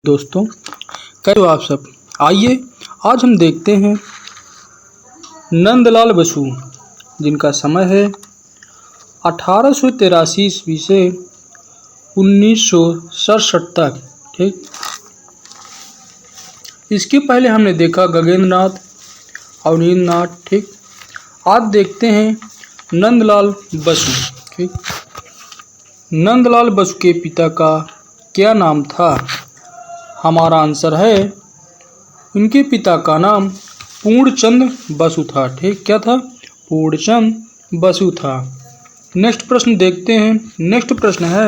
दोस्तों, कैसे हो आप सब। आइए आज हम देखते हैं नंदलाल बसु, जिनका समय है 1883 ईस्वी से 1967 तक। ठीक, इसके पहले हमने देखा गगनेंद्रनाथ, अवनींद्रनाथ। ठीक, आज देखते हैं नंदलाल बसु। ठीक, नंदलाल बसु के पिता का क्या नाम था? हमारा आंसर है, उनके पिता का नाम पूर्णचंद बसु था। ठीक, क्या था? पूर्णचंद बसु था। नेक्स्ट प्रश्न देखते हैं। नेक्स्ट प्रश्न है,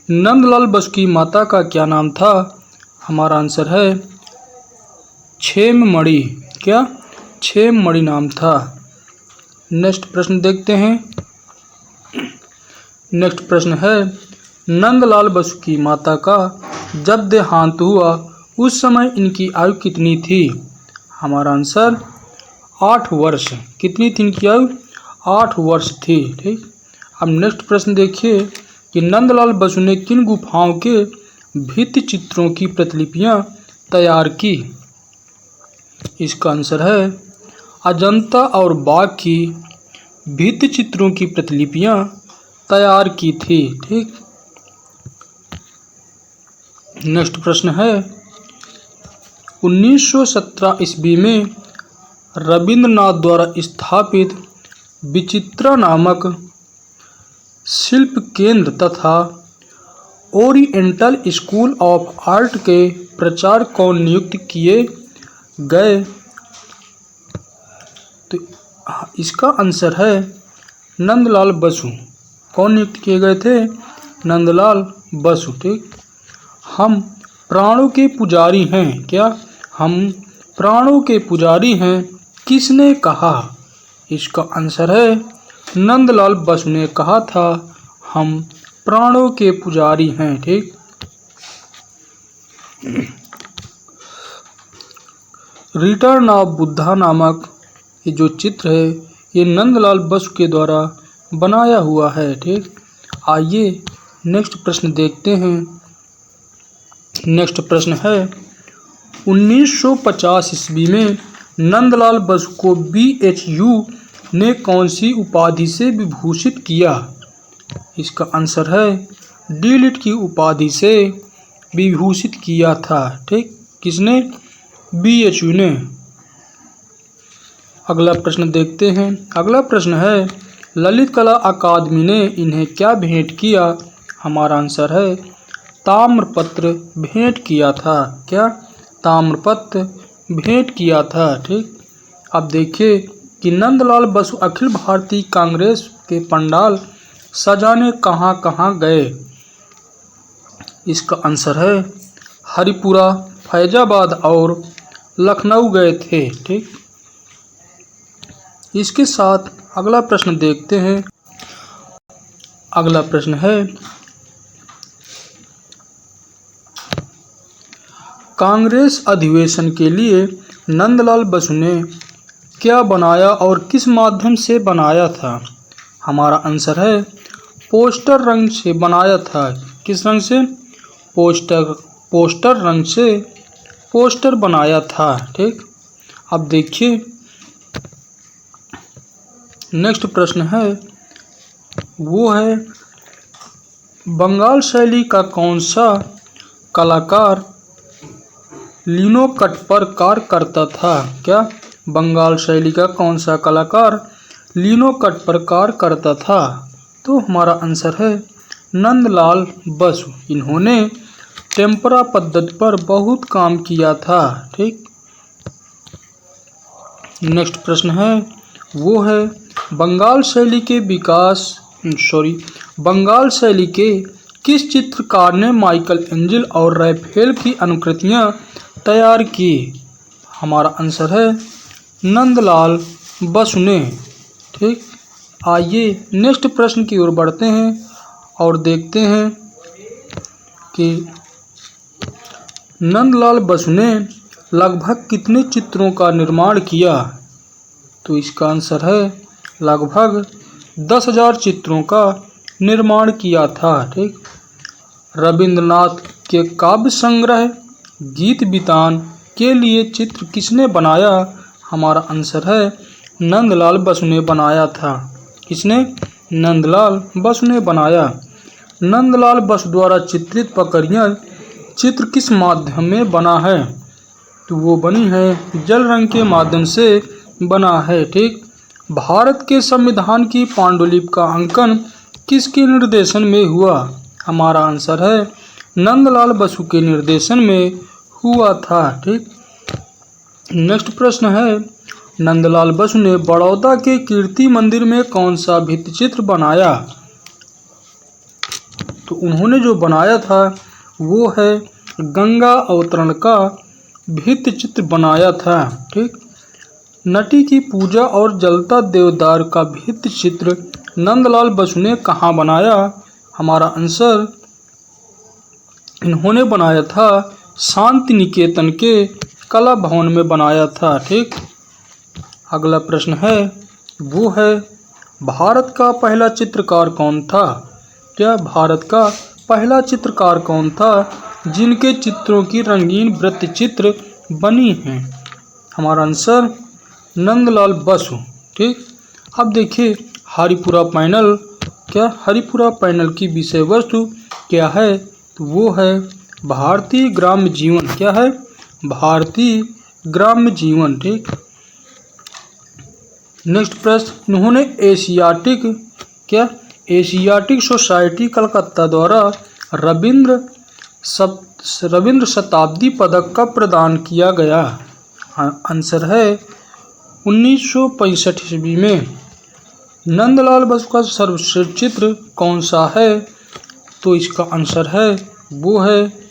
नंदलाल बसु की माता का क्या नाम था? हमारा आंसर है क्षेममणि। क्या? क्षेममणि नाम था। नेक्स्ट प्रश्न देखते हैं। नेक्स्ट प्रश्न है, नंदलाल बसु की माता का जब देहांत हुआ उस समय इनकी आयु कितनी थी? हमारा आंसर 8 वर्ष। कितनी थी इनकी आयु? 8 वर्ष थी। ठीक, अब नेक्स्ट प्रश्न देखिए कि नंदलाल बसु ने किन गुफाओं के भित्ति चित्रों की प्रतिलिपियां तैयार की? इसका आंसर है अजंता और बाघ की भित्ति चित्रों की प्रतिलिपियां तैयार की थी। ठीक, नेक्स्ट प्रश्न है, 1917 ईस्वी में रविंद्रनाथ द्वारा स्थापित विचित्रा नामक शिल्प केंद्र तथा ओरिएंटल स्कूल ऑफ आर्ट के प्रचारक कौन नियुक्त किए गए? तो इसका आंसर है नंदलाल बसु। कौन नियुक्त किए गए थे? नंदलाल बसु। ठीक, हम प्राणों के पुजारी हैं। क्या? हम प्राणों के पुजारी हैं, किसने कहा? इसका आंसर है नंदलाल बसु ने कहा था, हम प्राणों के पुजारी हैं। ठीक, रिटर्न ऑफ बुद्धा नामक ये जो चित्र है, ये नंदलाल बसु के द्वारा बनाया हुआ है। ठीक, आइए नेक्स्ट प्रश्न देखते हैं। नेक्स्ट प्रश्न है, 1950 ईस्वी में नंदलाल बसु को BHU ने कौन सी उपाधि से विभूषित किया? इसका आंसर है D.Litt की उपाधि से विभूषित किया था। ठीक, किसने? BHU ने। अगला प्रश्न देखते हैं। अगला प्रश्न है, ललित कला अकादमी ने इन्हें क्या भेंट किया? हमारा आंसर है ताम्रपत्र भेंट किया था। क्या? ताम्रपत्र भेंट किया था। ठीक, अब देखिए कि नंदलाल बसु अखिल भारतीय कांग्रेस के पंडाल सजाने कहाँ कहाँ गए? इसका आंसर है हरिपुरा, फैजाबाद और लखनऊ गए थे। ठीक, इसके साथ अगला प्रश्न देखते हैं। अगला प्रश्न है, कांग्रेस अधिवेशन के लिए नंदलाल बसु ने क्या बनाया और किस माध्यम से बनाया था? हमारा आंसर है पोस्टर रंग से बनाया था। किस रंग से? पोस्टर रंग से पोस्टर बनाया था। ठीक, अब देखिए नेक्स्ट प्रश्न है, वो है बंगाल शैली का कौन सा कलाकार लिनोकट पर कार्य करता था? क्या? बंगाल शैली का कौन सा कलाकार लिनोकट पर कार्य करता था? तो हमारा आंसर है नंदलाल बसु। इन्होंने टेम्परा पद्धति पर बहुत काम किया था। ठीक, नेक्स्ट प्रश्न है, वो है बंगाल शैली के किस चित्रकार ने माइकल एंजेल और रैफेल की अनुकृतियां तैयार की? हमारा आंसर है नंदलाल बसु ने। ठीक, आइए नेक्स्ट प्रश्न की ओर बढ़ते हैं और देखते हैं कि नंदलाल बसु ने लगभग कितने चित्रों का निर्माण किया? तो इसका आंसर है लगभग 10,000 चित्रों का निर्माण किया था। ठीक, रविंद्रनाथ के काव्य संग्रह गीत बितान के लिए चित्र किसने बनाया? हमारा आंसर है नंदलाल बसु ने बनाया था। किसने? नंदलाल बसु ने बनाया। नंदलाल बसु द्वारा चित्रित पकड़ियाँ चित्र किस माध्यम में बना है? तो वो बनी है जल रंग के माध्यम से बना है। ठीक। भारत के संविधान की पांडुलिपि का अंकन किसके निर्देशन में हुआ? हमारा आंसर है नंदलाल बसु के निर्देशन में हुआ था। ठीक। नेक्स्ट प्रश्न है, नंदलाल बसु ने बड़ौदा के कीर्ति मंदिर में कौन सा भित्तिचित्र बनाया? तो उन्होंने जो बनाया था वो है गंगा अवतरण का भित्तिचित्र बनाया था। ठीक। नटी की पूजा और जलता देवदार का भित्तिचित्र नंदलाल बसु ने कहाँ बनाया? हमारा आंसर इन्होंने बनाया था शांति निकेतन के कला भवन में बनाया था। ठीक। अगला प्रश्न है वो है भारत का पहला चित्रकार कौन था? क्या भारत का पहला चित्रकार कौन था जिनके चित्रों की रंगीन वृत्तचित्र बनी हैं? हमारा आंसर नंदलाल बसु। ठीक। अब देखिए हरिपुरा पैनल, क्या हरिपुरा पैनल की विषय वस्तु क्या है? तो वो है भारतीय ग्राम्य जीवन। क्या है? भारतीय ग्राम्य जीवन। ठीक। नेक्स्ट प्रश्न, इन्होंने एशियाटिक, क्या एशियाटिक सोसाइटी कलकत्ता द्वारा रविंद्र शताब्दी पदक कब प्रदान किया गया? आंसर है 1965 ईस्वी में। नंदलाल बसु का सर्वश्रेष्ठ चित्र कौन सा है? तो इसका आंसर है वो है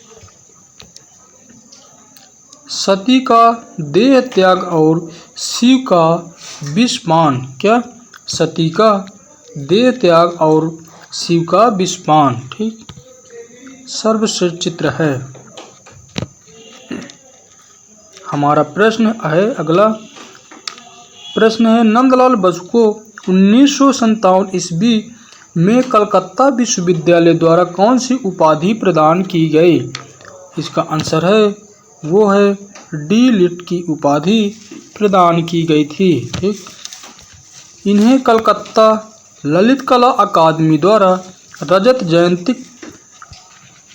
सती का देह त्याग और शिव का विषपान। क्या? सती का देह त्याग और शिव का विषपान। ठीक। सर्वश्रेष्ठ चित्र है। हमारा प्रश्न है अगला प्रश्न है, नंदलाल बसु को 1957 ईस्वी में कलकत्ता विश्वविद्यालय द्वारा कौन सी उपाधि प्रदान की गई? इसका आंसर है वो है डी लिट की उपाधि प्रदान की गई थी। ठीक। इन्हें कलकत्ता ललित कला अकादमी द्वारा रजत जयंती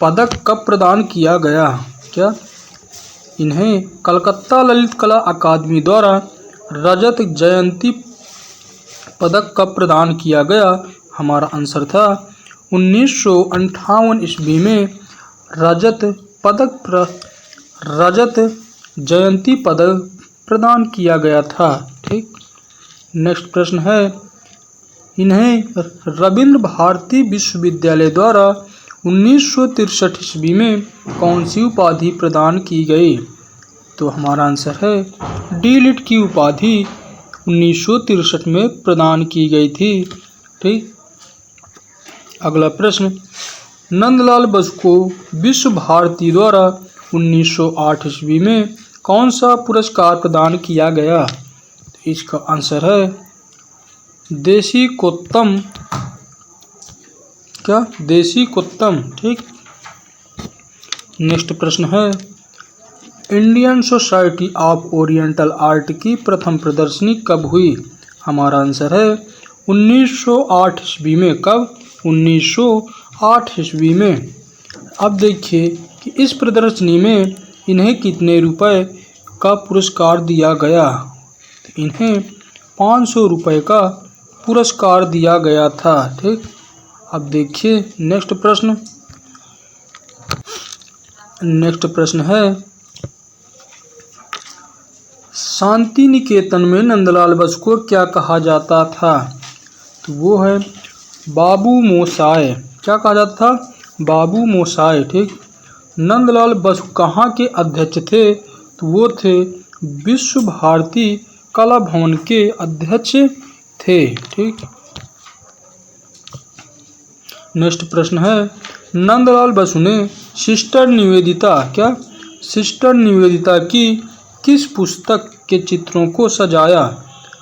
पदक कब प्रदान किया गया? क्या? इन्हें कलकत्ता ललित कला अकादमी द्वारा रजत जयंती पदक कब प्रदान किया गया? हमारा आंसर था 1958 ईस्वी में रजत जयंती पदक प्रदान किया गया था। ठीक। नेक्स्ट प्रश्न है, इन्हें रविंद्र भारती विश्वविद्यालय द्वारा 1963 ईस्वी में कौन सी उपाधि प्रदान की गई? तो हमारा आंसर है डी लिट की उपाधि 1963 में प्रदान की गई थी। ठीक। अगला प्रश्न, नंदलाल बसु को विश्व भारती द्वारा 1908 ईस्वी में कौन सा पुरस्कार प्रदान किया गया? तो इसका आंसर है देशी कोत्तम। क्या? देशी कोत्तम। ठीक। नेक्स्ट प्रश्न है, Indian society of oriental art की प्रथम प्रदर्शनी कब हुई? हमारा आंसर है 1908 ईस्वी में। कब? 1908 ईस्वी में। अब देखिए कि इस प्रदर्शनी में इन्हें कितने रुपए का पुरस्कार दिया गया? तो इन्हें 500 रुपये का पुरस्कार दिया गया था। ठीक। अब देखिए नेक्स्ट प्रश्न है, शांति निकेतन में नंदलाल बसु को क्या कहा जाता था? तो वो है बाबू मोसाय। क्या कहा जाता था? बाबू मोसाय। ठीक। नंदलाल बसु कहाँ के अध्यक्ष थे? तो वो थे विश्व भारती कला भवन के अध्यक्ष थे। ठीक। नेक्स्ट प्रश्न है, नंदलाल बसु ने सिस्टर निवेदिता, क्या सिस्टर निवेदिता की किस पुस्तक के चित्रों को सजाया?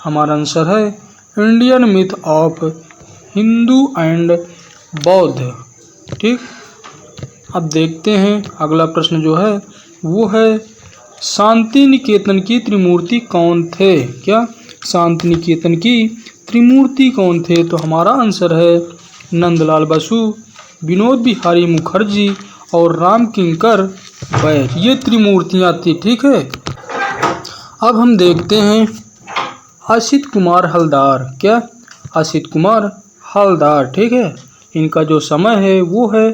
हमारा आंसर है Indian myth of Hindu and बौद्ध। ठीक। अब देखते हैं अगला प्रश्न जो है, वो है शांति निकेतन की त्रिमूर्ति कौन थे? क्या शांति निकेतन की त्रिमूर्ति कौन थे? तो हमारा आंसर है नंदलाल बसु, विनोद बिहारी मुखर्जी और राम किंकर बैस। ये त्रिमूर्तियाँ थी। ठीक है। अब हम देखते हैं असित कुमार हलदार। क्या असित कुमार हलदार। ठीक है। इनका जो समय है वो है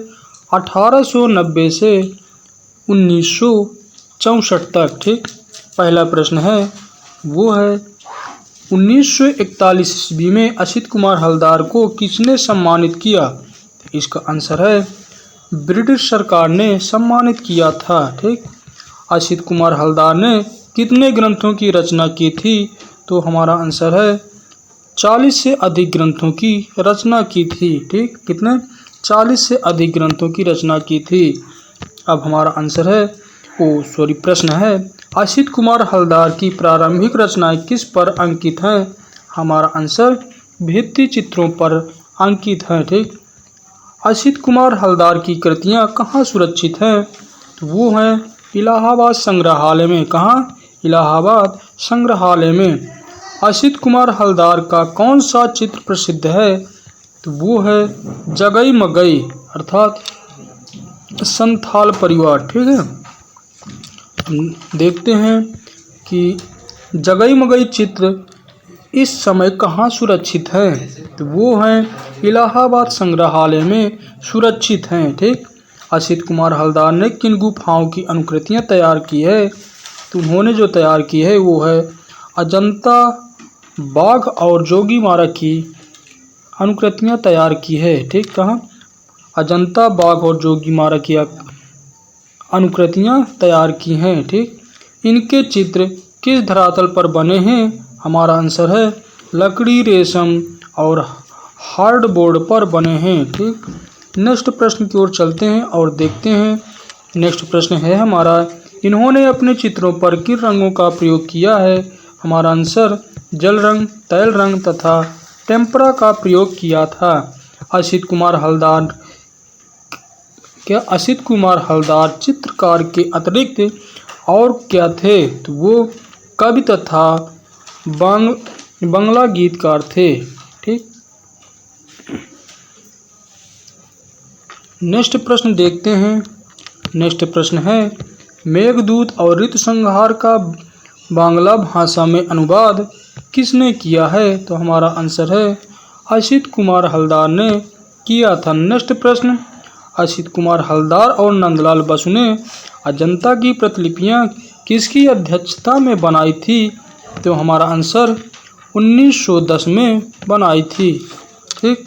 1890 से 1964 तक। ठीक। पहला प्रश्न है वो है 1941 ईस्वी में असित कुमार हलदार को किसने सम्मानित किया? इसका आंसर है ब्रिटिश सरकार ने सम्मानित किया था। ठीक। असित कुमार हलदार ने कितने ग्रंथों की रचना की थी? तो हमारा आंसर है 40 से अधिक ग्रंथों की रचना की थी। ठीक। कितने? 40 से अधिक ग्रंथों की रचना की थी। अब हमारा आंसर है प्रश्न है असित कुमार हलदार की प्रारंभिक रचनाएं किस पर अंकित हैं? हमारा आंसर भित्ति चित्रों पर अंकित हैं। ठीक। असित कुमार हलदार की कृतियां कहाँ सुरक्षित हैं? तो वो हैं इलाहाबाद संग्रहालय में। कहाँ? इलाहाबाद संग्रहालय में। असित कुमार हलदार का कौन सा चित्र प्रसिद्ध है? तो वो है जगई मगई अर्थात संथाल परिवार। ठीक है। हम देखते हैं कि जगई मगई चित्र इस समय कहाँ सुरक्षित हैं? तो वो हैं इलाहाबाद संग्रहालय में सुरक्षित हैं। ठीक। असित कुमार हलदार ने किन गुफाओं की अनुकृतियाँ तैयार की है? तो उन्होंने जो तैयार की है वो है अजंता, बाघ और जोगीमारा की अनुकृतियाँ तैयार की है। ठीक। कहाँ? अजंता, बाघ और जोगीमारा की अनुकृतियाँ तैयार की हैं। ठीक। इनके चित्र किस धरातल पर बने हैं? हमारा आंसर है लकड़ी, रेशम और हार्डबोर्ड पर बने हैं। ठीक। नेक्स्ट प्रश्न की ओर चलते हैं और देखते हैं। नेक्स्ट प्रश्न है हमारा इन्होंने अपने चित्रों पर किन रंगों का प्रयोग किया है? हमारा आंसर जल रंग, तैल रंग तथा टेम्परा का प्रयोग किया था। असित कुमार हलदार असित कुमार हलदार चित्रकार के अतिरिक्त और क्या थे? तो वो कवि तथा बांग्ला गीतकार थे। ठीक। नेक्स्ट प्रश्न देखते हैं। नेक्स्ट प्रश्न है मेघदूत और ऋतुसंहार का बांग्ला भाषा में अनुवाद किसने किया है? तो हमारा आंसर है असित कुमार हलदार ने किया था। नेक्स्ट प्रश्न असित कुमार हलदार और नंदलाल बसु ने अजंता की प्रतिलिपियां किसकी अध्यक्षता में बनाई थी? तो हमारा आंसर 1910 में बनाई थी। ठीक।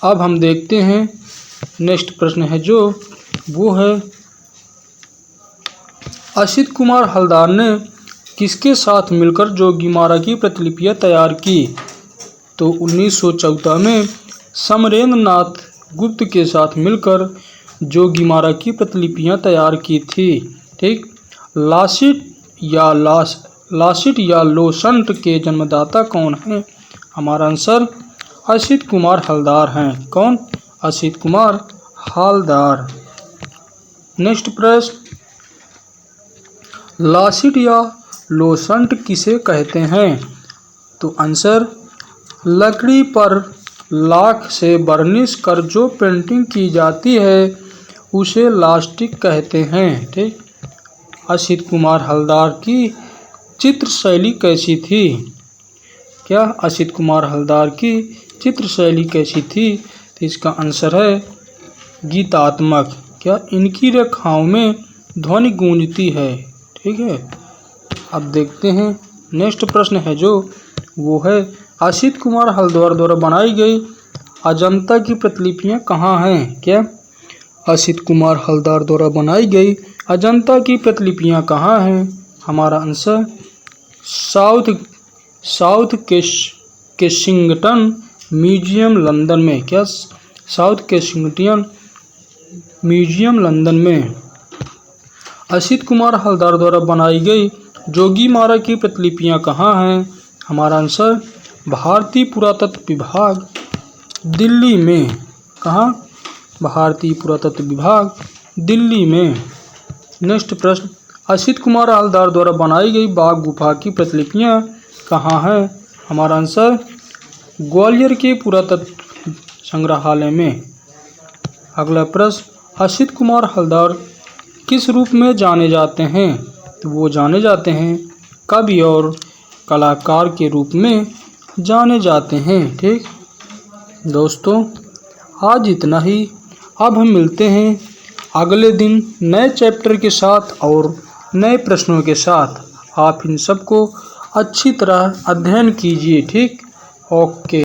अब हम देखते हैं नेक्स्ट प्रश्न है जो वो है असित कुमार हलदार ने किसके साथ मिलकर जोगीमारा की प्रतिलिपियां तैयार की? तो 1914 में समरेंद्र नाथ गुप्त के साथ मिलकर जोगीमारा की प्रतिलिपियां तैयार की थी। ठीक। लासिट या लोसंट के जन्मदाता कौन है? हमारा आंसर असित कुमार हलदार हैं। कौन? असित कुमार हलदार। नेक्स्ट प्रश्न लासिट या लोसंट किसे कहते हैं? तो आंसर लकड़ी पर लाख से बर्निश कर जो पेंटिंग की जाती है उसे लास्टिक कहते हैं। ठीक। असित कुमार हलदार की चित्र शैली कैसी थी? क्या असित कुमार हलदार की चित्र शैली कैसी थी? तो इसका आंसर है गीतात्मक। क्या? इनकी रेखाओं में ध्वनि गूंजती है। ठीक है। अब देखते हैं नेक्स्ट प्रश्न है जो वो है असित कुमार हलदार द्वारा बनाई गई अजंता की प्रतिलिपियां कहाँ हैं? क्या? असित कुमार हलदार द्वारा बनाई गई अजंता की प्रतिलिपियां कहाँ हैं? हमारा आंसर साउथ केसिंगटन म्यूजियम लंदन में। क्या? साउथ केसिंगटन म्यूजियम लंदन में। असित कुमार हलदार द्वारा बनाई गई जोगीमारा की प्रतिलिपियां कहाँ हैं? हमारा आंसर भारतीय पुरातत्व विभाग दिल्ली में। कहाँ? भारतीय पुरातत्व विभाग दिल्ली में। नेक्स्ट प्रश्न, असित कुमार हलदार द्वारा बनाई गई बाघ गुफा की प्रतिलिपियाँ कहाँ हैं? हमारा आंसर ग्वालियर के पुरातत्व संग्रहालय में। अगला प्रश्न, असित कुमार हलदार किस रूप में जाने जाते हैं? तो वो जाने जाते हैं कवि और कलाकार के रूप में जाने जाते हैं। ठीक दोस्तों, आज इतना ही। अब हम मिलते हैं अगले दिन नए चैप्टर के साथ और नए प्रश्नों के साथ। आप इन सबको अच्छी तरह अध्ययन कीजिए। ठीक, ओके।